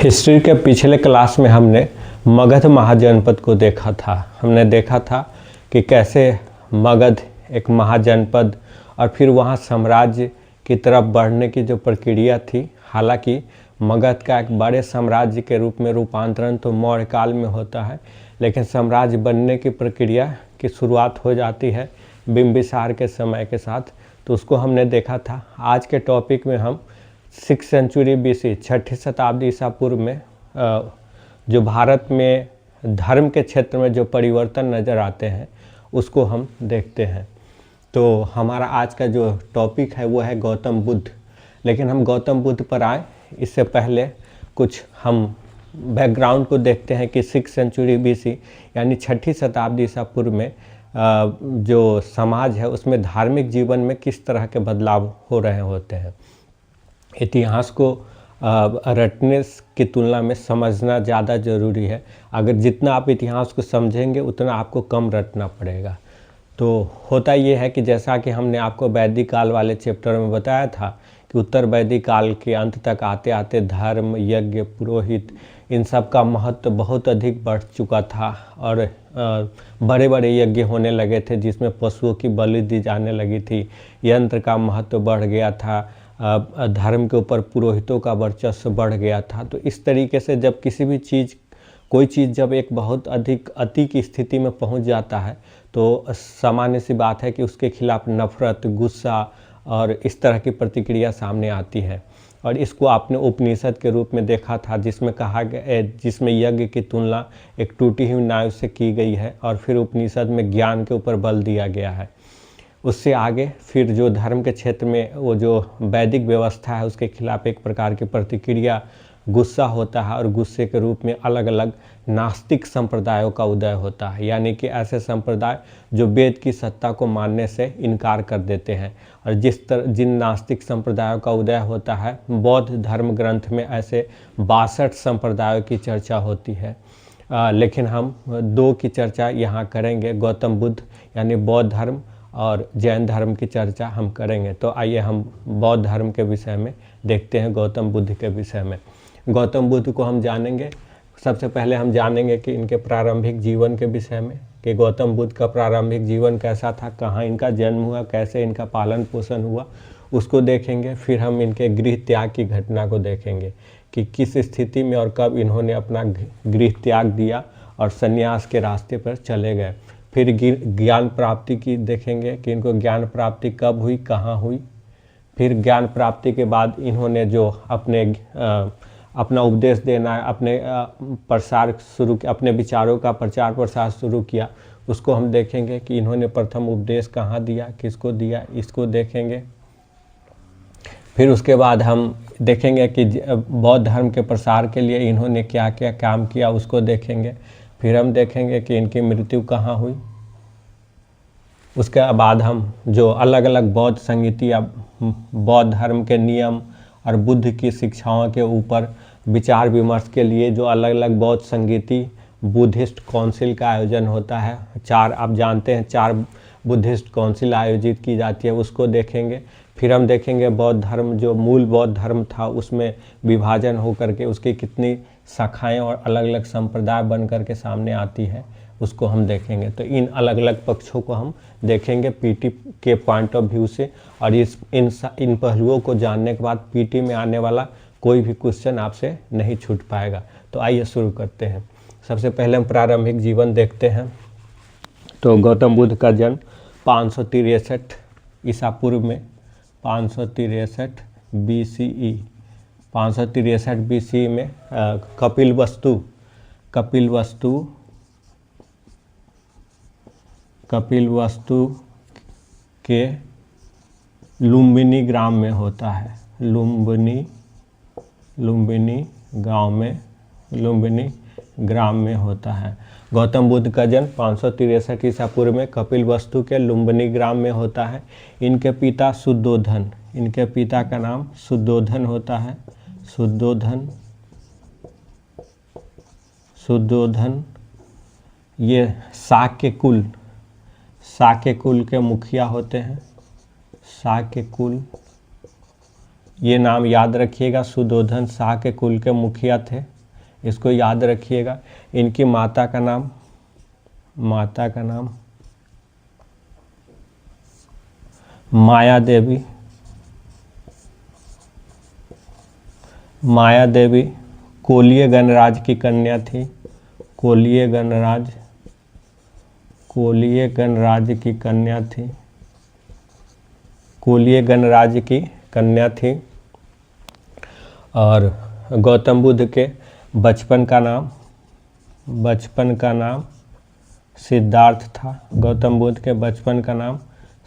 History के पिछले class में हमने मगध महाजनपद को देखा था। हमने देखा था कि कैसे मगध एक महाजनपद और फिर वहाँ साम्राज्य की तरफ बढ़ने की जो प्रक्रिया थी। हालांकि मगध का एक बड़े साम्राज्य के रूप में रूपांतरण तो मौर्य काल में होता है, लेकिन साम्राज्य बनने की प्रक्रिया की शुरुआत हो जाती है बिंबिसार के समय के साथ। तो उसको हमने देखा था। आज के टॉपिक में हम 6th सेंचुरी BC, 6ठी शताब्दी ईसा पूर्व में जो भारत में धर्म के क्षेत्र में जो परिवर्तन नज़र आते हैं उसको हम देखते हैं। तो हमारा आज का जो टॉपिक है वो है गौतम बुद्ध। लेकिन हम गौतम बुद्ध पर आए इससे पहले कुछ हम बैकग्राउंड को देखते हैं कि 6th सेंचुरी BC यानी 6ठी शताब्दी ईसा पूर्व में जो समाज है उसमें धार्मिक जीवन में किस तरह के बदलाव हो रहे होते हैं। इतिहास को रटने की तुलना में समझना ज़्यादा ज़रूरी है। अगर जितना आप इतिहास को समझेंगे उतना आपको कम रटना पड़ेगा। तो होता ये है कि जैसा कि हमने आपको वैदिक काल वाले चैप्टर में बताया था कि उत्तर वैदिक काल के अंत तक आते आते धर्म, यज्ञ, पुरोहित इन सब का महत्व बहुत अधिक बढ़ चुका था और बड़े बड़े यज्ञ होने लगे थे जिसमें पशुओं की बलि दी जाने लगी थी। यंत्र का महत्व बढ़ गया था, धर्म के ऊपर पुरोहितों का वर्चस्व बढ़ गया था। तो इस तरीके से जब किसी भी चीज़ कोई चीज़ जब एक बहुत अधिक अति की स्थिति में पहुंच जाता है तो सामान्य सी बात है कि उसके खिलाफ नफरत, गुस्सा और इस तरह की प्रतिक्रिया सामने आती है। और इसको आपने उपनिषद के रूप में देखा था जिसमें कहा गया, जिसमें यज्ञ की तुलना एक टूटी हुई नाव से की गई है और फिर उपनिषद में ज्ञान के ऊपर बल दिया गया है। उससे आगे फिर जो धर्म के क्षेत्र में वो जो वैदिक व्यवस्था है उसके खिलाफ एक प्रकार की प्रतिक्रिया गुस्सा होता है और गुस्से के रूप में अलग अलग नास्तिक संप्रदायों का उदय होता है। यानी कि ऐसे संप्रदाय जो वेद की सत्ता को मानने से इनकार कर देते हैं। और जिन नास्तिक संप्रदायों का उदय होता है, बौद्ध धर्म ग्रंथ में ऐसे 62 संप्रदायों की चर्चा होती है। लेकिन हम 2 की चर्चा यहाँ करेंगे, गौतम बुद्ध यानी बौद्ध धर्म और जैन धर्म की चर्चा हम करेंगे। तो आइए हम बौद्ध धर्म के विषय में देखते हैं, गौतम बुद्ध के विषय में। गौतम बुद्ध को हम जानेंगे। सबसे पहले हम जानेंगे कि इनके प्रारंभिक जीवन के विषय में, कि गौतम बुद्ध का प्रारंभिक जीवन कैसा था, कहाँ इनका जन्म हुआ, कैसे इनका पालन पोषण हुआ, उसको देखेंगे। फिर हम इनके गृह त्याग की घटना को देखेंगे कि किस स्थिति में और कब इन्होंने अपना गृह त्याग दिया और संन्यास के रास्ते पर चले गए। फिर ज्ञान प्राप्ति की देखेंगे कि इनको ज्ञान प्राप्ति कब हुई, कहाँ हुई। फिर ज्ञान प्राप्ति के बाद इन्होंने जो अपना उपदेश देना, अपने प्रसार शुरू किया, अपने विचारों का प्रचार प्रसार शुरू किया, उसको हम देखेंगे कि इन्होंने प्रथम उपदेश कहाँ दिया, किसको दिया, इसको देखेंगे। फिर उसके बाद हम देखेंगे कि बौद्ध धर्म के प्रसार के लिए इन्होंने क्या क्या काम किया, उसको देखेंगे। फिर हम देखेंगे कि इनकी मृत्यु कहाँ हुई। उसके बाद हम जो अलग अलग बौद्ध संगीति या बौद्ध धर्म के नियम और बुद्ध की शिक्षाओं के ऊपर विचार विमर्श के लिए जो अलग अलग बौद्ध संगीति बुद्धिस्ट काउंसिल का आयोजन होता है, 4 आप जानते हैं 4 बुद्धिस्ट काउंसिल आयोजित की जाती है, उसको देखेंगे। फिर हम देखेंगे बौद्ध धर्म जो मूल बौद्ध धर्म था उसमें विभाजन हो करके उसकी कितनी शाखाएं और अलग अलग संप्रदाय बन करके सामने आती है, उसको हम देखेंगे। तो इन अलग अलग पक्षों को हम देखेंगे पीटी के पॉइंट ऑफ व्यू से। और इन पहलुओं को जानने के बाद पीटी में आने वाला कोई भी क्वेश्चन आपसे नहीं छूट पाएगा। तो आइए शुरू करते हैं। सबसे पहले हम प्रारंभिक जीवन देखते हैं। तो गौतम बुद्ध का जन्म 563 ईसा पूर्व में, 563 BCE, 563 BCE में कपिलवस्तु के लुम्बिनी ग्राम में होता है। लुम्बिनी ग्राम में होता है। गौतम बुद्ध का जन्म 563 ईसा पूर्व में कपिलवस्तु के लुम्बिनी ग्राम में होता है। इनके पिता शुद्धोधन, इनके पिता का नाम शुद्धोधन होता है। शुद्धोधन ये शाक्य कुल के मुखिया होते हैं। शाक्य कुल, ये नाम याद रखिएगा, शुद्धोधन शाक्य कुल के मुखिया थे। इसको याद रखिएगा। इनकी माता का नाम माया देवी। माया देवी कोलीय गणराज की कन्या थी। कोलीय गणराज की कन्या थी। कोलीय गणराज की कन्या थी। और गौतम बुद्ध के बचपन का नाम सिद्धार्थ था। गौतम बुद्ध के बचपन का नाम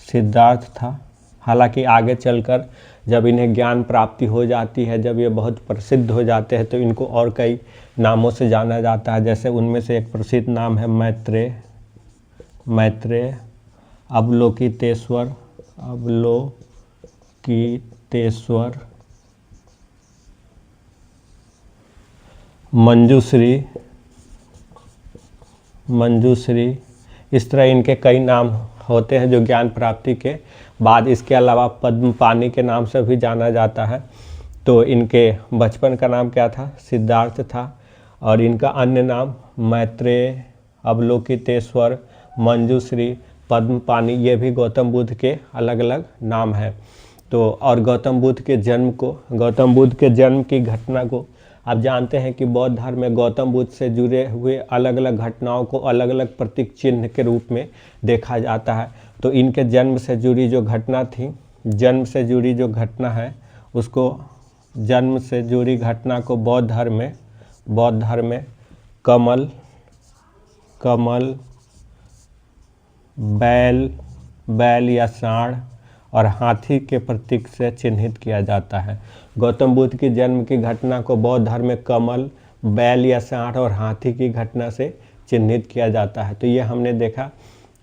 सिद्धार्थ था। हालांकि आगे चलकर जब इन्हें ज्ञान प्राप्ति हो जाती है, जब ये बहुत प्रसिद्ध हो जाते हैं, तो इनको और कई नामों से जाना जाता है। जैसे उनमें से एक प्रसिद्ध नाम है मैत्रेय, अवलोकितेश्वर, मंजूश्री। इस तरह इनके कई नाम होते हैं जो ज्ञान प्राप्ति के बाद, इसके अलावा पद्मपाणि के नाम से भी जाना जाता है। तो इनके बचपन का नाम क्या था? सिद्धार्थ था। और इनका अन्य नाम मैत्रेय, अवलोकितेश्वर, मंजूश्री, पद्मपाणि, ये भी गौतम बुद्ध के अलग अलग नाम हैं। तो और गौतम बुद्ध के जन्म की घटना को आप जानते हैं कि बौद्ध धर्म में गौतम बुद्ध से जुड़े हुए अलग अलग घटनाओं को अलग अलग प्रतीक चिन्ह के रूप में देखा जाता है। तो इनके जन्म से जुड़ी जो घटना थी, जन्म से जुड़ी जो घटना है उसको, जन्म से जुड़ी घटना को बौद्ध धर्म में कमल, बैल या सांड और हाथी के प्रतीक से चिन्हित किया जाता है। गौतम बुद्ध की जन्म की घटना को बौद्ध धर्म में कमल, बैल या सांड और हाथी की घटना से चिन्हित किया जाता है। तो ये हमने देखा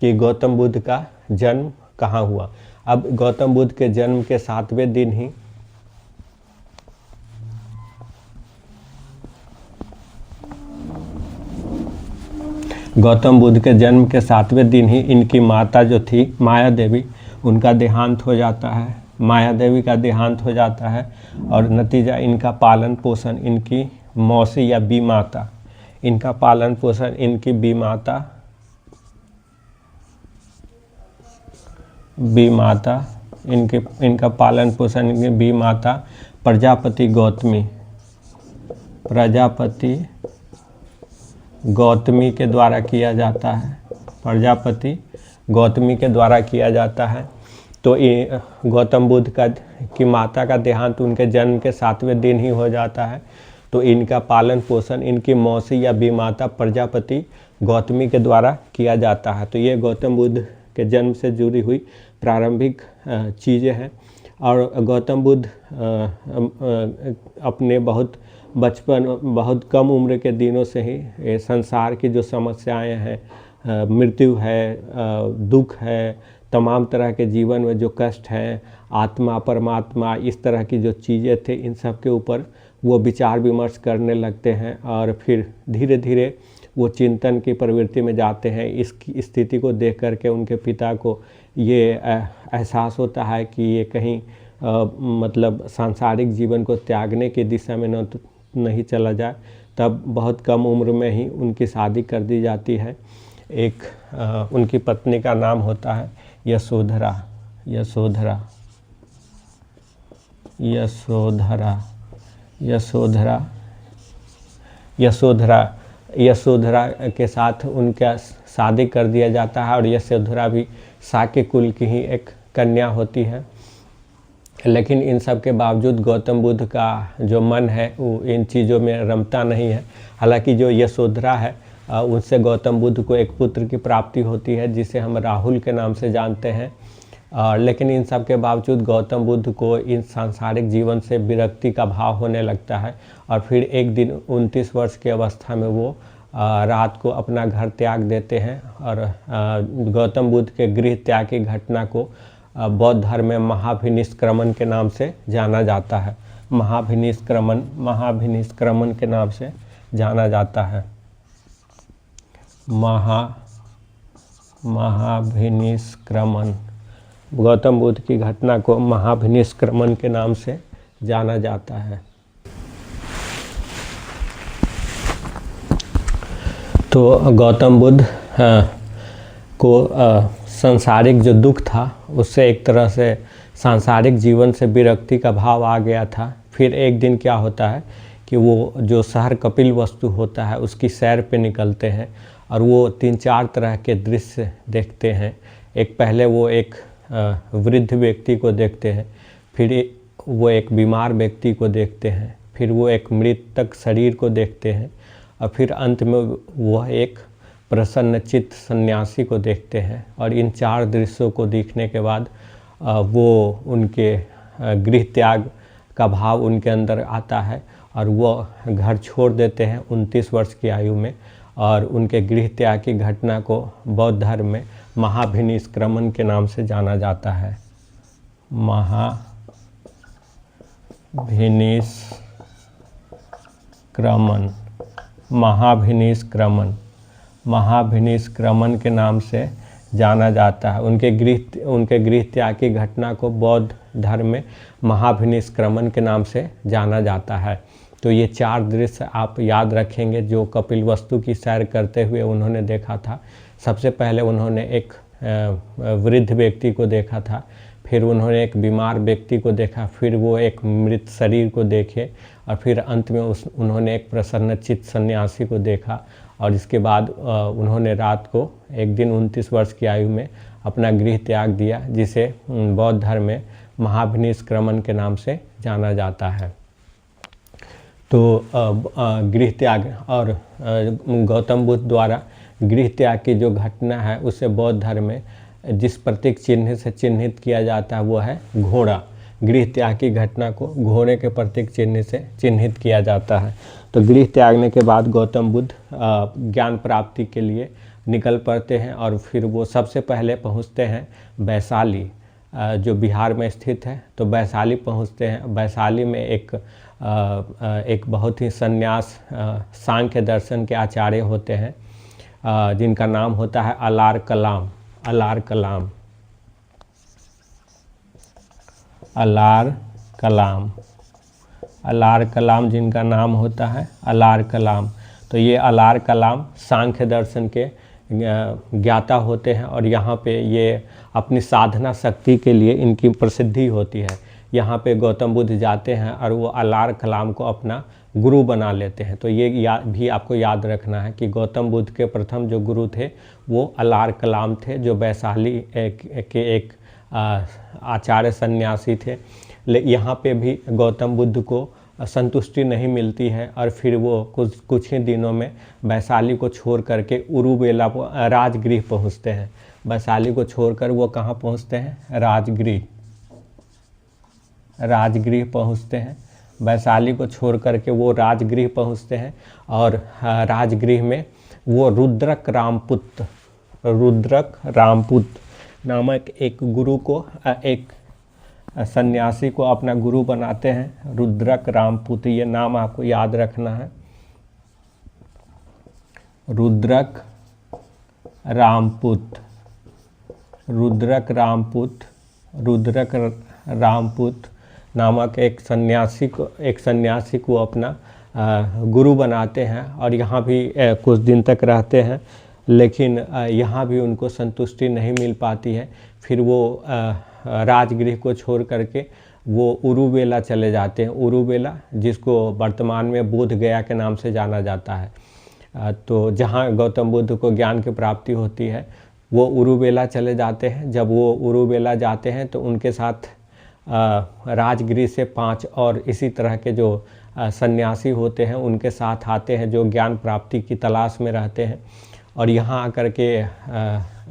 कि गौतम बुद्ध का जन्म कहाँ हुआ। अब गौतम बुद्ध के जन्म के 7वें दिन ही इनकी माता जो थी माया देवी, उनका देहांत हो जाता है। माया देवी का देहांत हो जाता है और नतीजा इनका पालन पोषण इनकी मौसी या बीमाता, इनका पालन पोषण इनकी इनका पालन पोषण इनकी बीमाता प्रजापति गौतमी के द्वारा किया जाता है। प्रजापति गौतमी के द्वारा किया जाता है। तो गौतम बुद्ध की माता का देहांत उनके जन्म के 7वें दिन ही हो जाता है। तो इनका पालन पोषण इनकी मौसी या बीमाता प्रजापति गौतमी के द्वारा किया जाता है। तो ये गौतम बुद्ध के जन्म से जुड़ी हुई प्रारंभिक चीज़ें हैं। और गौतम बुद्ध अपने बहुत कम उम्र के दिनों से ही संसार की जो समस्याएं हैं, मृत्यु है, दुख है, तमाम तरह के जीवन में जो कष्ट हैं, आत्मा परमात्मा, इस तरह की जो चीज़ें थे, इन सब के ऊपर वो विचार विमर्श करने लगते हैं। और फिर धीरे धीरे वो चिंतन की प्रवृत्ति में जाते हैं। इस स्थिति को देख करके उनके पिता को ये एहसास होता है कि ये कहीं मतलब सांसारिक जीवन को त्यागने की दिशा में नहीं चला जाए। तब बहुत कम उम्र में ही उनकी शादी कर दी जाती है। एक उनकी पत्नी का नाम होता है यशोधरा के साथ उनका शादी कर दिया जाता है। और यशोधरा भी शाक्य कुल की ही एक कन्या होती है। लेकिन इन सब के बावजूद गौतम बुद्ध का जो मन है वो इन चीज़ों में रमता नहीं है। हालांकि जो यशोधरा है उनसे गौतम बुद्ध को एक पुत्र की प्राप्ति होती है जिसे हम राहुल के नाम से जानते हैं। लेकिन इन सब के बावजूद गौतम बुद्ध को इन सांसारिक जीवन से विरक्ति का भाव होने लगता है। और फिर एक दिन 29 वर्ष की अवस्था में वो रात को अपना घर त्याग देते हैं। और गौतम बुद्ध के गृह त्याग की घटना को बौद्ध धर्म में महाभिनिष्क्रमण के नाम से जाना जाता है। महाभिनिष्क्रमण के नाम से जाना जाता है। महाभिनिष्क्रमण, गौतम बुद्ध की घटना को महाभिनिष्क्रमण के नाम से जाना जाता है। तो गौतम बुद्ध को सांसारिक जो दुख था उससे एक तरह से सांसारिक जीवन से विरक्ति का भाव आ गया था। फिर एक दिन क्या होता है कि वो जो शहर कपिलवस्तु होता है उसकी सैर पे निकलते हैं और वो 3-4 तरह के दृश्य देखते हैं। एक पहले वो एक वृद्ध व्यक्ति को देखते हैं, फिर वो एक बीमार व्यक्ति को देखते हैं, फिर वो एक मृतक शरीर को देखते हैं और फिर अंत में वह एक प्रसन्नचित्त सन्यासी को देखते हैं। और इन 4 दृश्यों को देखने के बाद वो उनके गृह त्याग का भाव उनके अंदर आता है और वो घर छोड़ देते हैं 29 वर्ष की आयु में। और उनके गृह त्याग की घटना को बौद्ध धर्म में महाभिनिष्क्रमण के नाम से जाना जाता है। महाभिनिष्क्रमण के नाम से जाना जाता है। उनके गृह त्याग की घटना को बौद्ध धर्म में महाभिनिष्क्रमण के नाम से जाना जाता है। तो ये 4 दृश्य आप याद रखेंगे जो कपिलवस्तु की सैर करते हुए उन्होंने देखा था। सबसे पहले उन्होंने एक वृद्ध व्यक्ति को देखा था, फिर उन्होंने एक बीमार व्यक्ति को देखा, फिर वो एक मृत शरीर को देखे और फिर अंत में उन्होंने एक प्रसन्नचित्त सन्यासी को देखा। और इसके बाद उन्होंने रात को एक दिन 29 वर्ष की आयु में अपना गृह त्याग दिया, जिसे बौद्ध धर्म में महाभिनिष्क्रमण के नाम से जाना जाता है। तो गृह त्याग और गौतम बुद्ध द्वारा गृह त्याग की जो घटना है उसे बौद्ध धर्म में जिस प्रतीक चिन्ह से चिन्हित किया जाता है वो है घोड़ा। गृह त्याग की घटना को घोड़े के प्रतीक चिन्ह से चिन्हित किया जाता है। तो गृह त्यागने के बाद गौतम बुद्ध ज्ञान प्राप्ति के लिए निकल पड़ते हैं और फिर वो सबसे पहले पहुंचते हैं वैशाली, जो बिहार में स्थित है। तो वैशाली पहुंचते हैं। वैशाली में एक बहुत ही संन्यास सांख्य दर्शन के आचार्य होते हैं, जिनका नाम होता है अलार कलाम जिनका नाम होता है अलार कलाम। तो ये अलार कलाम सांख्य दर्शन के ज्ञाता होते हैं और यहाँ पे ये अपनी साधना शक्ति के लिए इनकी प्रसिद्धि होती है। यहाँ पे गौतम बुद्ध जाते हैं और वो अलार कलाम को अपना गुरु बना लेते हैं। तो ये भी आपको याद रखना है कि गौतम बुद्ध के प्रथम जो गुरु थे वो अलार कलाम थे, जो वैशाली के एक आचार्य सन्यासी थे। यहाँ पे भी गौतम बुद्ध को संतुष्टि नहीं मिलती है और फिर वो कुछ ही दिनों में वैशाली को छोड़ करके उरुवेला राजगृह पहुँचते हैं। वैशाली को छोड़कर वो कहाँ पहुँचते हैं? राजगृह पहुँचते हैं। वैशाली को छोड़ करके वो राजगृह पहुँचते हैं और राजगृह में वो रुद्रक रामपुत नामक एक गुरु को, एक सन्यासी को अपना गुरु बनाते हैं। रुद्रक रामपुत, ये नाम आपको याद रखना है। रुद्रक रामपुत नामक एक सन्यासी को अपना गुरु बनाते हैं और यहाँ भी कुछ दिन तक रहते हैं, लेकिन यहाँ भी उनको संतुष्टि नहीं मिल पाती है। फिर वो राजगृह को छोड़ करके वो उरुवेला चले जाते हैं। उरुवेला, जिसको वर्तमान में बोध गया के नाम से जाना जाता है। तो जहाँ गौतम बुद्ध को ज्ञान की प्राप्ति होती है वो उरुवेला चले जाते हैं। जब वो उरुवेला जाते हैं तो उनके साथ राजगृह से 5 और इसी तरह के जो सन्यासी होते हैं उनके साथ आते हैं, जो ज्ञान प्राप्ति की तलाश में रहते हैं। और यहाँ आकर के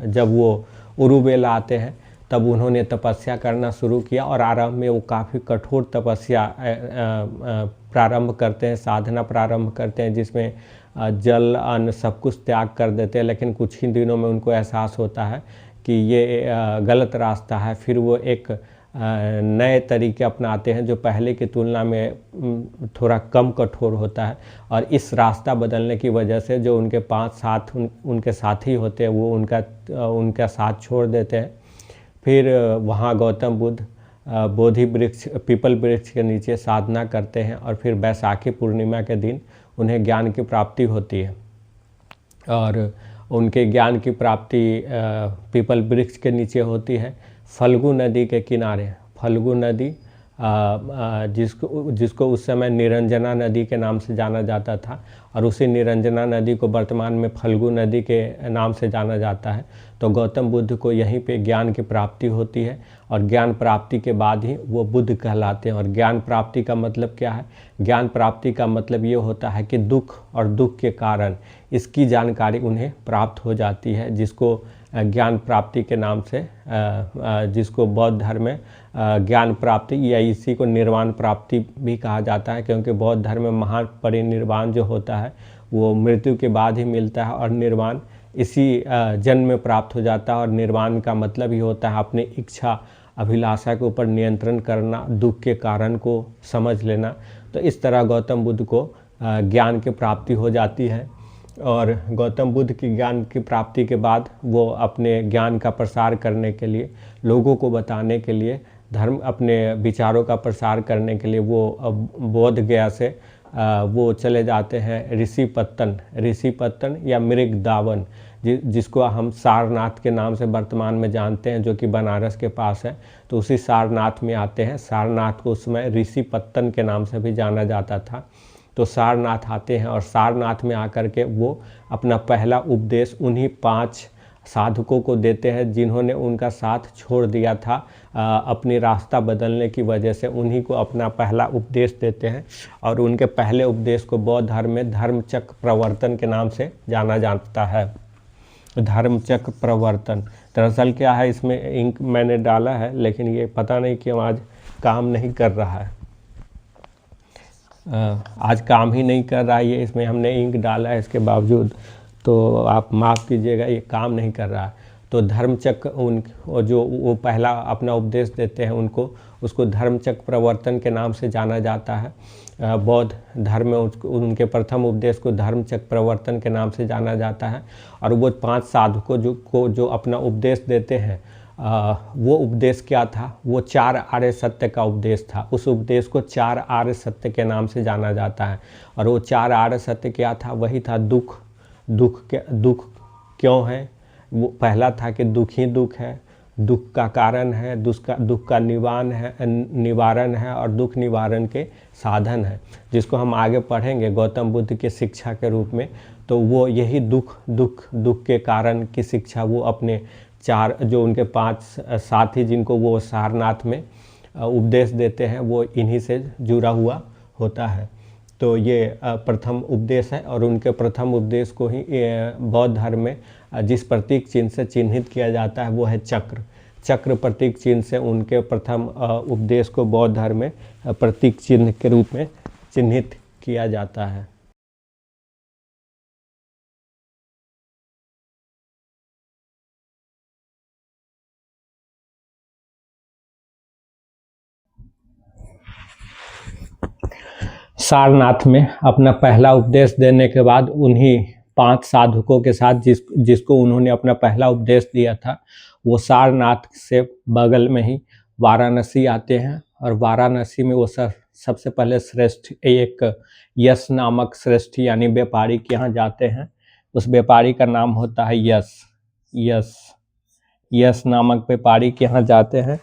जब वो उरुवेला आते हैं तब उन्होंने तपस्या करना शुरू किया और आरंभ में वो काफ़ी कठोर तपस्या प्रारंभ करते हैं, साधना प्रारंभ करते हैं, जिसमें जल अन्न सब कुछ त्याग कर देते हैं। लेकिन कुछ ही दिनों में उनको एहसास होता है कि ये गलत रास्ता है। फिर वो एक नए तरीके अपनाते हैं जो पहले की तुलना में थोड़ा कम कठोर होता है। और इस रास्ता बदलने की वजह से जो उनके 5 उनके साथी होते हैं वो उनका साथ छोड़ देते हैं। फिर वहाँ गौतम बुद्ध पीपल वृक्ष के नीचे साधना करते हैं और फिर बैसाखी पूर्णिमा के दिन उन्हें ज्ञान की प्राप्ति होती है। और उनके ज्ञान की प्राप्ति पीपल वृक्ष के नीचे होती है, फल्गु नदी के किनारे। फल्गु नदी जिसको जिसको उस समय निरंजना नदी के नाम से जाना जाता था, और उसी निरंजना नदी को वर्तमान में फल्गु नदी के नाम से जाना जाता है। तो गौतम बुद्ध को यहीं पे ज्ञान की प्राप्ति होती है, और ज्ञान प्राप्ति के बाद ही वो बुद्ध कहलाते हैं। और ज्ञान प्राप्ति का मतलब क्या है? ज्ञान प्राप्ति का मतलब ये होता है कि दुख और दुख के कारण इसकी जानकारी उन्हें प्राप्त हो जाती है, जिसको ज्ञान प्राप्ति के नाम से जिसको बौद्ध धर्म में ज्ञान प्राप्ति या इसी को निर्वाण प्राप्ति भी कहा जाता है, क्योंकि बौद्ध धर्म में महापरिनिर्वाण जो होता है वो मृत्यु के बाद ही मिलता है, और निर्वाण इसी जन्म में प्राप्त हो जाता है। और निर्वाण का मतलब ही होता है अपनी इच्छा अभिलाषा के ऊपर नियंत्रण करना, दुख के कारण को समझ लेना। तो इस तरह गौतम बुद्ध को ज्ञान की प्राप्ति हो जाती है, और गौतम बुद्ध की ज्ञान की प्राप्ति के बाद वो अपने ज्ञान का प्रसार करने के लिए, लोगों को बताने के लिए, धर्म अपने विचारों का प्रसार करने के लिए वो बोध गया से वो चले जाते हैं ऋषिपत्तन या मृगदावन, जिसको हम सारनाथ के नाम से वर्तमान में जानते हैं, जो कि बनारस के पास है। तो उसी सारनाथ में आते हैं। सारनाथ को उस समय ऋषिपत्तन के नाम से भी जाना जाता था। तो सारनाथ आते हैं, और सारनाथ में आकर के वो अपना पहला उपदेश उन्हीं 5 साधकों को देते हैं जिन्होंने उनका साथ छोड़ दिया था अपनी रास्ता बदलने की वजह से। उन्हीं को अपना पहला उपदेश देते हैं, और उनके पहले उपदेश को बौद्ध धर्म में धर्मचक्र प्रवर्तन के नाम से जाना जाता है। धर्मचक्र प्रवर्तन दरअसल क्या है, इसमें इंक मैंने डाला है लेकिन ये पता नहीं क्यों आज काम नहीं कर रहा है। आज काम ही नहीं कर रहा है ये, इसमें हमने इंक डाला है इसके बावजूद, तो आप माफ़ कीजिएगा, ये काम नहीं कर रहा है। तो धर्मचक्र जो वो पहला अपना उपदेश देते हैं उनको, उसको धर्मचक्र प्रवर्तन के नाम से जाना जाता है। बौद्ध धर्म में उनके प्रथम उपदेश को धर्मचक्र प्रवर्तन के नाम से जाना जाता है। और वो 5 साधकों जो अपना उपदेश देते हैं, वो उपदेश क्या था? वो 4 आर्य सत्य का उपदेश था। उस उपदेश को 4 आर्य सत्य के नाम से जाना जाता है। और वो 4 आर्य सत्य क्या था? वही था दुख दुख क्यों है? वो पहला था कि दुख ही दुख है, दुख का कारण है, दुख का निवारण है, और दुख निवारण के साधन है, जिसको हम आगे पढ़ेंगे गौतम बुद्ध की शिक्षा के रूप में। तो वो यही दुख के कारण की शिक्षा वो अपने 4 जो उनके 5 साथी जिनको वो सारनाथ में उपदेश देते हैं, वो इन्हीं से जुड़ा हुआ होता है। तो ये प्रथम उपदेश है, और उनके प्रथम उपदेश को ही बौद्ध धर्म में जिस प्रतीक चिन्ह से चिन्हित किया जाता है वो है चक्र प्रतीक चिन्ह से उनके प्रथम उपदेश को बौद्ध धर्म में प्रतीक चिन्ह के रूप में चिन्हित किया जाता है। सारनाथ में अपना पहला उपदेश देने के बाद उन्हीं 5 साधकों के साथ जिसको उन्होंने अपना पहला उपदेश दिया था, वो सारनाथ से बगल में ही वाराणसी आते हैं। और वाराणसी में वो सबसे पहले श्रेष्ठ एक यश नामक श्रेष्ठ यानी व्यापारी के यहाँ जाते हैं। उस व्यापारी का नाम होता है यश नामक व्यापारी के यहाँ जाते हैं,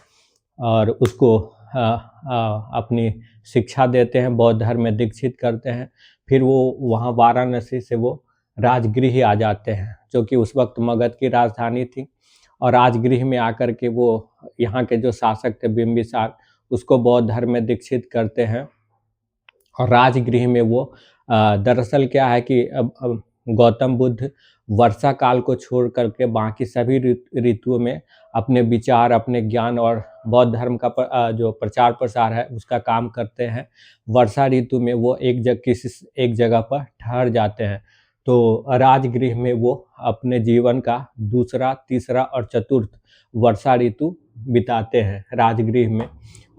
और उसको अपनी शिक्षा देते हैं, बौद्ध धर्म में दीक्षित करते हैं। फिर वो वहाँ वाराणसी से वो राजगृह आ जाते हैं, जो कि उस वक्त मगध की राजधानी थी। और राजगृह में आकर के वो यहाँ के जो शासक थे बिंबिसार, उसको बौद्ध धर्म में दीक्षित करते हैं। और राजगृह में वो दरअसल क्या है कि अब गौतम बुद्ध वर्षा काल को छोड़ करके बाकी सभी ऋतुओं में अपने विचार, अपने ज्ञान और बौद्ध धर्म का जो प्रचार प्रसार है उसका काम करते हैं। वर्षा ऋतु में वो किसी एक जगह पर ठहर जाते हैं। तो राजगृह में वो अपने जीवन का दूसरा, तीसरा और चतुर्थ वर्षा ऋतु बिताते हैं राजगृह में।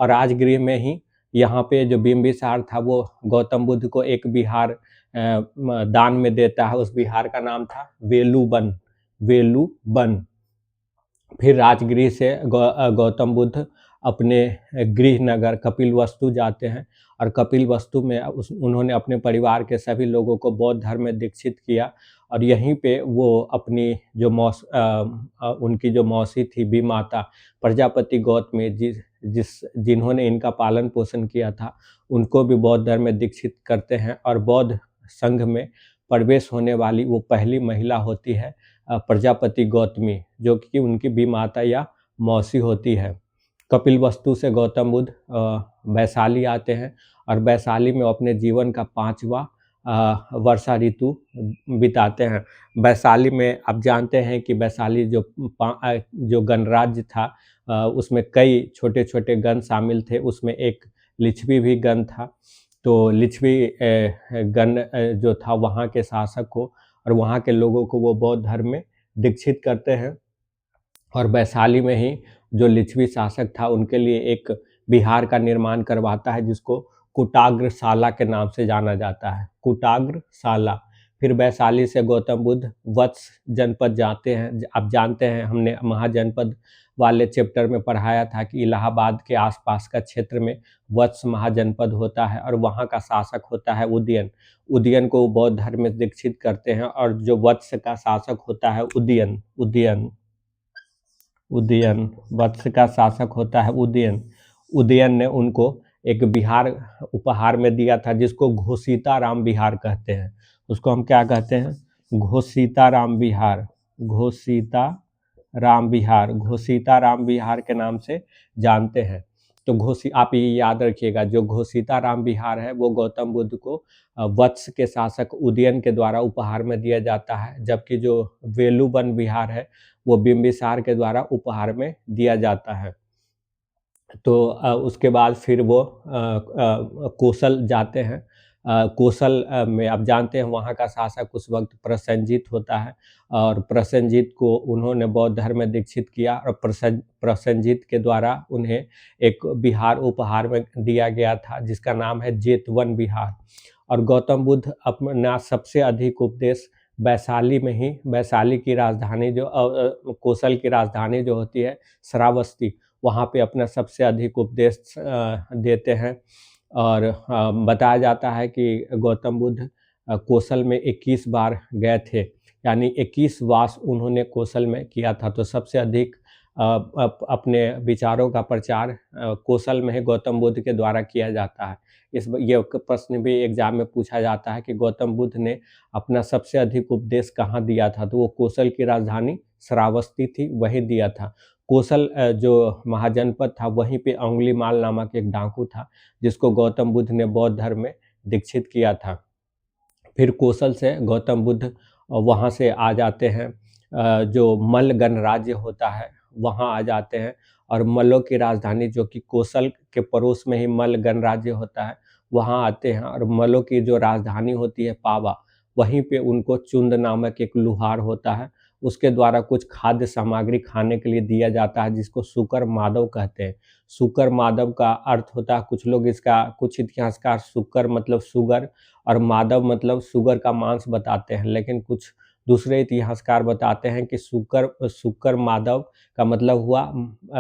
और राजगृह में ही यहाँ पे जो बिंबिसार था वो गौतम बुद्ध को एक विहार दान में देता है। उस विहार का नाम था वेलुबन। फिर राजगृह से गौतम बुद्ध अपने गृह नगर कपिलवस्तु जाते हैं और कपिलवस्तु में उन्होंने अपने परिवार के सभी लोगों को बौद्ध धर्म में दीक्षित किया और यहीं पे वो अपनी जो उनकी जो मौसी थी बीमाता प्रजापति गौतमी जिन्होंने इनका पालन पोषण किया था, उनको भी बौद्ध धर्म में दीक्षित करते हैं और बौद्ध संघ में प्रवेश होने वाली वो पहली महिला होती है प्रजापति गौतमी, जो कि उनकी बीमाता या मौसी होती है। कपिलवस्तु से गौतम बुद्ध वैशाली आते हैं और वैशाली में अपने जीवन का 5वां वर्षा ऋतु बिताते हैं। वैशाली में आप जानते हैं कि वैशाली जो गणराज्य था, उसमें कई छोटे छोटे गण शामिल थे, उसमें एक लिच्छवी भी गण था। तो लिच्छवी गण जो था वहाँ के शासक को और वहाँ के लोगों को वो बौद्ध धर्म में दीक्षित करते हैं और वैशाली में ही जो लिच्छवी शासक था उनके लिए एक विहार का निर्माण करवाता है, जिसको कुटाग्रशाला के नाम से जाना जाता है, कुटाग्रशाला। फिर वैशाली से गौतम बुद्ध वत्स जनपद जाते हैं। आप जानते हैं, हमने महाजनपद वाले चैप्टर में पढ़ाया था कि इलाहाबाद के आसपास का क्षेत्र में वत्स महाजनपद होता है और वहाँ का शासक होता है उदयन। उदयन को बौद्ध धर्म में दीक्षित करते हैं और जो वत्स का शासक होता है उदयन वत्स का शासक होता है उदयन ने उनको एक विहार उपहार में दिया था, जिसको घोषिताराम विहार कहते हैं। उसको हम क्या कहते हैं? घोषिताराम विहार के नाम से जानते हैं। तो आप ये याद रखिएगा, जो घोषिताराम विहार है वो गौतम बुद्ध को वत्स के शासक उदयन के द्वारा उपहार में दिया जाता है, जबकि जो वेलुवन विहार है वो बिंबिसार के द्वारा उपहार में दिया जाता है। तो उसके बाद फिर वो कोसल जाते हैं। कोसल में आप जानते हैं वहाँ का शासक उस वक्त प्रसेनजीत होता है और प्रसेनजीत को उन्होंने बौद्ध धर्म में दीक्षित किया और प्रसेनजीत के द्वारा उन्हें एक विहार उपहार में दिया गया था, जिसका नाम है जेतवन विहार। और गौतम बुद्ध अपना सबसे अधिक उपदेश वैशाली की राजधानी कोसल की राजधानी जो होती है श्रावस्ती, वहाँ पे अपना सबसे अधिक उपदेश देते हैं। और बताया जाता है कि गौतम बुद्ध कोसल में 21 बार गए थे, यानी 21 वास उन्होंने कोसल में किया था। तो सबसे अधिक अपने विचारों का प्रचार कोसल में ही गौतम बुद्ध के द्वारा किया जाता है। ये प्रश्न भी एग्जाम में पूछा जाता है कि गौतम बुद्ध ने अपना सबसे अधिक उपदेश कहाँ दिया था, तो वो कोसल की राजधानी श्रावस्ती थी, वही दिया था। कोसल जो महाजनपद था, वहीं पे अंगुलीमाल नामक एक डाकू था, जिसको गौतम बुद्ध ने बौद्ध धर्म में दीक्षित किया था। फिर कोसल से गौतम बुद्ध वहाँ से आ जाते हैं, जो मल्ल गणराज्य होता है वहाँ आ जाते हैं और मल्लों की राजधानी जो कि कोसल के पड़ोस में ही मल्ल गणराज्य होता है वहाँ आते हैं और मल्लों की जो राजधानी होती है पावा, वहीं पे उनको चुंद नामक एक लुहार होता है, उसके द्वारा कुछ खाद्य सामग्री खाने के लिए दिया जाता है, जिसको सुकर माधव कहते हैं। सुकर माधव का अर्थ होता है, कुछ इतिहासकार सुकर मतलब सुगर और माधव मतलब सुगर का मांस बताते हैं, लेकिन कुछ दूसरे इतिहासकार बताते हैं कि सुकर माधव का मतलब हुआ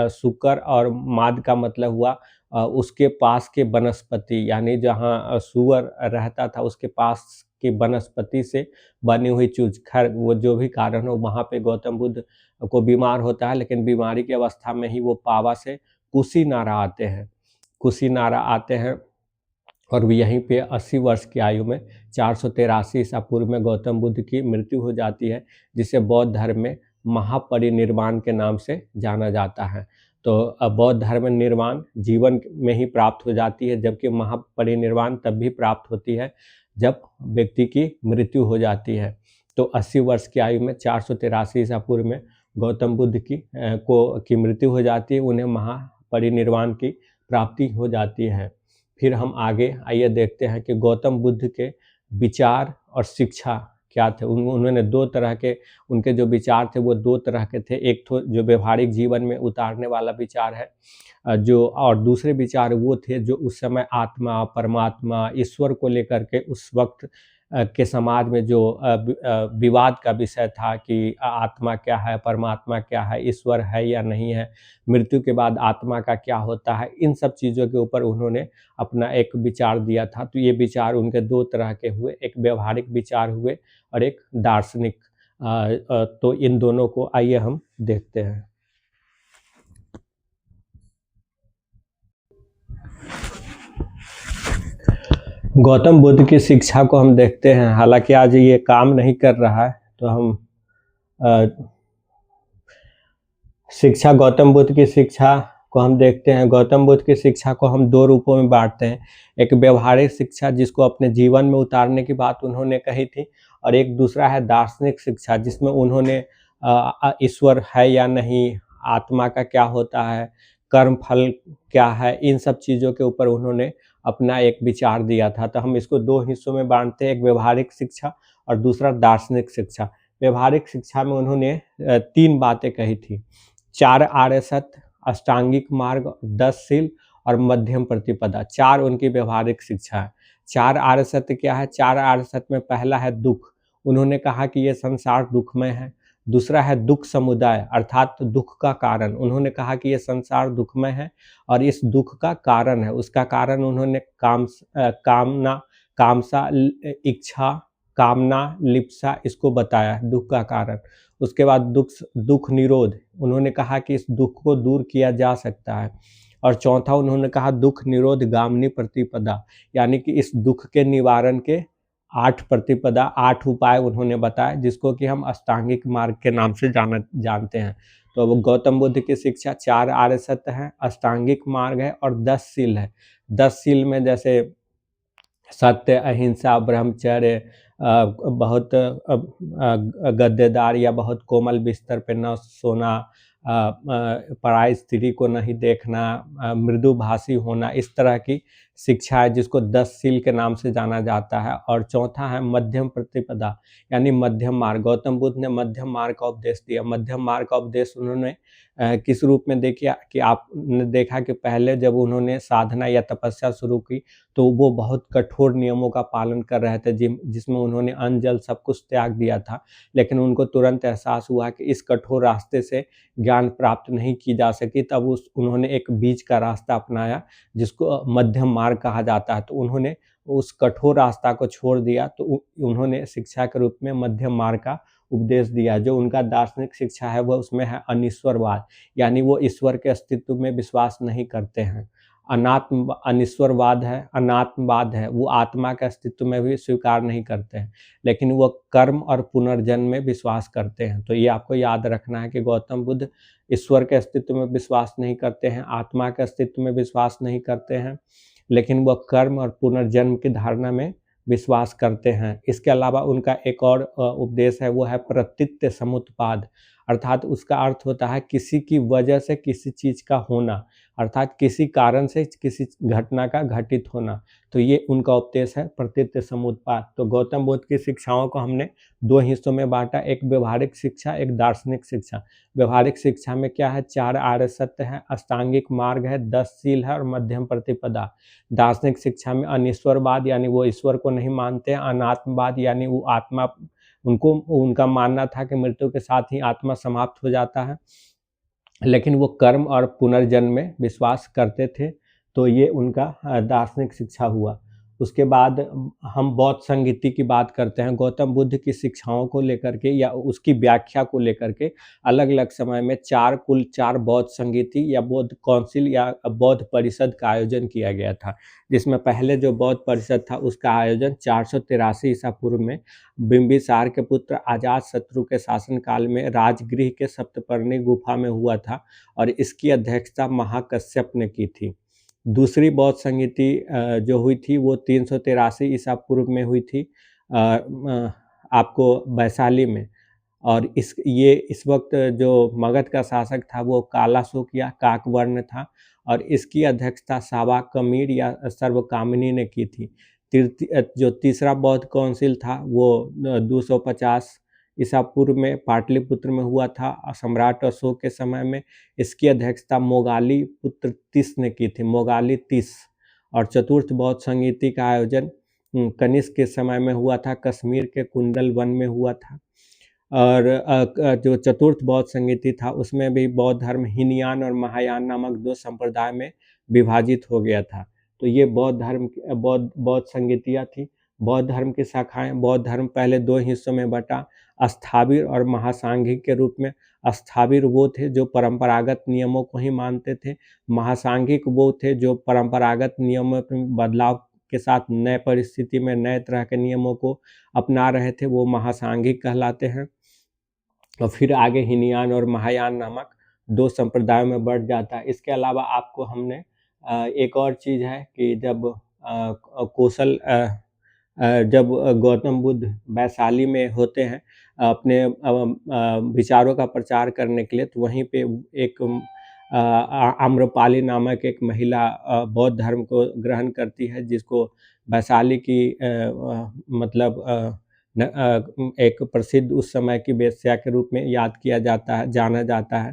सुकर और माद का मतलब हुआ उसके पास के वनस्पति, यानी जहाँ सुअर रहता था उसके पास की वनस्पति से बनी हुई चीज। खैर वो जो भी कारण हो, वहाँ पे गौतम बुद्ध को बीमार होता है, लेकिन बीमारी की अवस्था में ही वो पावा से कुशीनारा आते हैं और यहीं पे 80 वर्ष की आयु में 483 ईसा पूर्व में गौतम बुद्ध की मृत्यु हो जाती है, जिसे बौद्ध धर्म में महापरिनिर्वाण के नाम से जाना जाता है। तो बौद्ध धर्म निर्वाण जीवन में ही प्राप्त हो जाती है, जबकि महापरिनिर्वाण तब भी प्राप्त होती है जब व्यक्ति की मृत्यु हो जाती है। तो 80 वर्ष की आयु में 483 ईसा पूर्व में गौतम बुद्ध की मृत्यु हो जाती है, उन्हें महापरिनिर्वाण की प्राप्ति हो जाती है। फिर हम आगे आइए देखते हैं कि गौतम बुद्ध के विचार और शिक्षा क्या थे। उन्होंने दो तरह के, उनके जो विचार थे वो दो तरह के थे। एक तो जो व्यवहारिक जीवन में उतारने वाला विचार है, और दूसरे विचार वो थे जो उस समय आत्मा, परमात्मा, ईश्वर को लेकर के उस वक्त के समाज में जो विवाद का विषय था कि आत्मा क्या है, परमात्मा क्या है, ईश्वर है या नहीं है, मृत्यु के बाद आत्मा का क्या होता है, इन सब चीज़ों के ऊपर उन्होंने अपना एक विचार दिया था। तो ये विचार उनके दो तरह के हुए, एक व्यवहारिक विचार हुए और एक दार्शनिक। तो इन दोनों को आइए हम देखते हैं। गौतम बुद्ध की शिक्षा को हम देखते हैं, हालांकि आज ये काम नहीं कर रहा है, तो हम शिक्षा गौतम बुद्ध की शिक्षा को हम देखते हैं। गौतम बुद्ध की शिक्षा को हम दो रूपों में बांटते हैं, एक व्यवहारिक शिक्षा जिसको अपने जीवन में उतारने की बात उन्होंने कही थी, और एक दूसरा है दार्शनिक शिक्षा जिसमें उन्होंने ईश्वर है या नहीं, आत्मा का क्या होता है, कर्म फल क्या है, इन सब चीज़ों के ऊपर उन्होंने अपना एक विचार दिया था। तो हम इसको दो हिस्सों में बांटते हैं, एक व्यवहारिक शिक्षा और दूसरा दार्शनिक शिक्षा। व्यवहारिक शिक्षा में उन्होंने तीन बातें कही थी, 4 आर्य सत्य, अष्टांगिक मार्ग, 10 शील और मध्यम प्रतिपदा, 4 उनकी व्यवहारिक शिक्षा है। 4 आर्य सत्य क्या है? 4 आर्य सत्य में पहला है दुख। उन्होंने कहा कि ये संसार दुखमय है। दूसरा है दुख समुदाय, अर्थात दुख का कारण। उन्होंने कहा कि ये संसार दुखमय है और इस दुख का कारण है। उसका कारण उन्होंने कामना, कामसा, इच्छा, कामना, लिप्सा, इसको बताया दुख का कारण। उसके बाद दुख निरोध, उन्होंने कहा कि इस दुख को दूर किया जा सकता है। और चौथा उन्होंने कहा दुख निरोध गामिनी प्रतिपदा, यानी कि इस दुख के निवारण के 8 प्रतिपदा, 8 उपाय उन्होंने बताए, जिसको कि हम अष्टांगिक मार्ग के नाम से जानते हैं। तो अब गौतम बुद्ध की शिक्षा 4 आर्य सत्य है, अष्टांगिक मार्ग है और 10 शील है। 10 शील में जैसे सत्य, अहिंसा, ब्रह्मचर्य, बहुत गद्देदार या बहुत कोमल बिस्तर पे न सोना, पराई स्त्री को नहीं देखना, मृदुभाषी होना, इस तरह की शिक्षा है जिसको 10 शील के नाम से जाना जाता है। और चौथा है मध्यम प्रतिपदा, यानी मध्यम मार्ग। गौतम बुद्ध ने मध्यम मार्ग का उपदेश दिया। मध्यम मार्ग का उपदेश उन्होंने किस रूप में देखिए कि आपने देखा कि पहले जब उन्होंने साधना या तपस्या शुरू की तो वो बहुत कठोर नियमों का पालन कर रहे थे, जिसमें उन्होंने अन्न जल सब कुछ त्याग दिया था। लेकिन उनको तुरंत एहसास हुआ कि इस कठोर रास्ते से ज्ञान प्राप्त नहीं की जा सकी। तब उन्होंने एक बीच का रास्ता अपनाया जिसको मध्यम मार्ग कहा जाता है। तो उन्होंने उस कठोर रास्ता को छोड़ दिया, तो उन्होंने शिक्षा के रूप में मध्यम मार्ग का उपदेश दिया। जो उनका दार्शनिक शिक्षा है वह उसमें है अनिश्वरवाद, यानी वो ईश्वर के अस्तित्व में विश्वास नहीं करते हैं। अनिश्वरवाद है, अनात्मवाद है, वो आत्मा के अस्तित्व में भी स्वीकार नहीं करते हैं, लेकिन वो कर्म और पुनर्जन्म में विश्वास करते हैं। तो ये आपको याद रखना है कि गौतम बुद्ध ईश्वर के अस्तित्व में विश्वास नहीं करते हैं, आत्मा के अस्तित्व में विश्वास नहीं करते हैं, लेकिन वह कर्म और पुनर्जन्म की धारणा में विश्वास करते हैं। इसके अलावा उनका एक और उपदेश है, वो है प्रतीत्य समुत्पाद, अर्थात उसका अर्थ होता है किसी की वजह से किसी चीज़ का होना, अर्थात किसी कारण से किसी घटना का घटित होना। तो ये उनका उपदेश है प्रतीत्य समुत्पाद। तो गौतम बुद्ध की शिक्षाओं को हमने दो हिस्सों में बांटा, एक व्यवहारिक शिक्षा, एक दार्शनिक शिक्षा। व्यवहारिक शिक्षा में क्या है? 4 आर्य सत्य है, अष्टांगिक मार्ग है, 10 शील है और मध्यम प्रतिपदा। दार्शनिक शिक्षा में अनिश्वरवाद, यानी वो ईश्वर को नहीं मानते हैं, अनात्मवाद, यानी वो आत्मा, उनका मानना था कि मृत्यु के साथ ही आत्मा समाप्त हो जाता है, लेकिन वो कर्म और पुनर्जन्म में विश्वास करते थे। तो ये उनका दार्शनिक शिक्षा हुआ। उसके बाद हम बौद्ध संगीति की बात करते हैं। गौतम बुद्ध की शिक्षाओं को लेकर के या उसकी व्याख्या को लेकर के अलग अलग समय में कुल चार बौद्ध संगीति या बौद्ध काउंसिल या बौद्ध परिषद का आयोजन किया गया था, जिसमें पहले जो बौद्ध परिषद था उसका आयोजन 483 ईसा पूर्व में बिंबिसार के पुत्र अजातशत्रु के शासनकाल में राजगृह के सप्तपर्णी गुफा में हुआ था, और इसकी अध्यक्षता महाकश्यप ने की थी। दूसरी बौद्ध संगीति जो हुई थी वो 383 ईसा पूर्व में हुई थी, आपको वैशाली में। और इस वक्त जो मगध का शासक था वो कालाशोक या काकवर्ण था, और इसकी अध्यक्षता सावा कमीर या सर्वकामिनी ने की थी। जो तीसरा बौद्ध काउंसिल था वो 250 ईसा पूर्व में पाटलिपुत्र में हुआ था, सम्राट अशोक के समय में। इसकी अध्यक्षता मोगाली पुत्र तीस ने की थी, मोगाली तीस। और चतुर्थ बौद्ध संगीति का आयोजन कनिष्क के समय में हुआ था, कश्मीर के कुंडल वन में हुआ था। और जो चतुर्थ बौद्ध संगीति था उसमें भी बौद्ध धर्म हीनयान और महायान नामक दो संप्रदाय में विभाजित हो गया था। तो ये बौद्ध धर्म बौद्ध संगीतियाँ थी। बौद्ध धर्म की शाखाएं, बौद्ध धर्म पहले दो हिस्सों में बटा, अस्थाविर और महासांघिक के रूप में। अस्थाविर वो थे जो परंपरागत नियमों को ही मानते थे, महासांघिक वो थे जो परंपरागत नियमों में बदलाव के साथ नए परिस्थिति में नए तरह के नियमों को अपना रहे थे, वो महासांघिक कहलाते हैं। और फिर आगे हीनयान और महायान नामक दो संप्रदायों में बढ़ जाता है। इसके अलावा आपको हमने एक और चीज़ है कि जब गौतम बुद्ध वैशाली में होते हैं अपने विचारों का प्रचार करने के लिए, तो वहीं पे एक आम्रपाली नामक एक महिला बौद्ध धर्म को ग्रहण करती है, जिसको वैशाली की एक प्रसिद्ध उस समय की वेश्या के रूप में याद किया जाता है, जाना जाता है।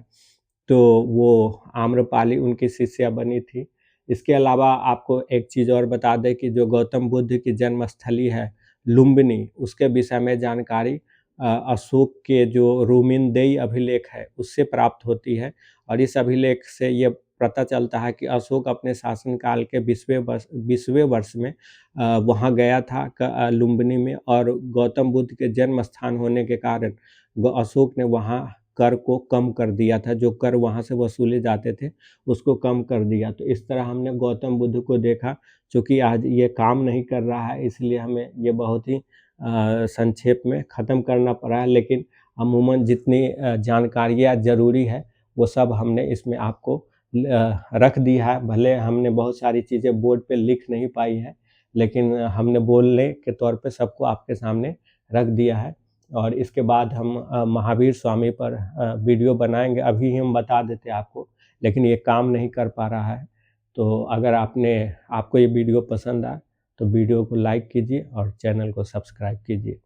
तो वो आम्रपाली उनकी शिष्या बनी थी। इसके अलावा आपको एक चीज़ और बता दें कि जो गौतम बुद्ध की जन्मस्थली है लुम्बिनी, उसके विषय में जानकारी अशोक के जो रोमिनदेई अभिलेख है उससे प्राप्त होती है। और इस अभिलेख से ये पता चलता है कि अशोक अपने शासनकाल के 20वें वर्ष में वहाँ गया था लुम्बिनी में, और गौतम बुद्ध के जन्म स्थान होने के कारण अशोक ने वहाँ कर को कम कर दिया था, जो कर वहाँ से वसूले जाते थे उसको कम कर दिया। तो इस तरह हमने गौतम बुद्ध को देखा। चूँकि आज ये काम नहीं कर रहा है इसलिए हमें ये बहुत ही संक्षेप में ख़त्म करना पड़ा है, लेकिन अमूमन जितनी जानकारियाँ ज़रूरी है वो सब हमने इसमें आपको रख दिया है। भले हमने बहुत सारी चीज़ें बोर्ड पे लिख नहीं पाई है, लेकिन हमने बोलने के तौर पे सबको आपके सामने रख दिया है। और इसके बाद हम महावीर स्वामी पर वीडियो बनाएंगे। अभी हम बता देते आपको, लेकिन ये काम नहीं कर पा रहा है। तो अगर आपको ये वीडियो पसंद आए तो वीडियो को लाइक कीजिए और चैनल को सब्सक्राइब कीजिए।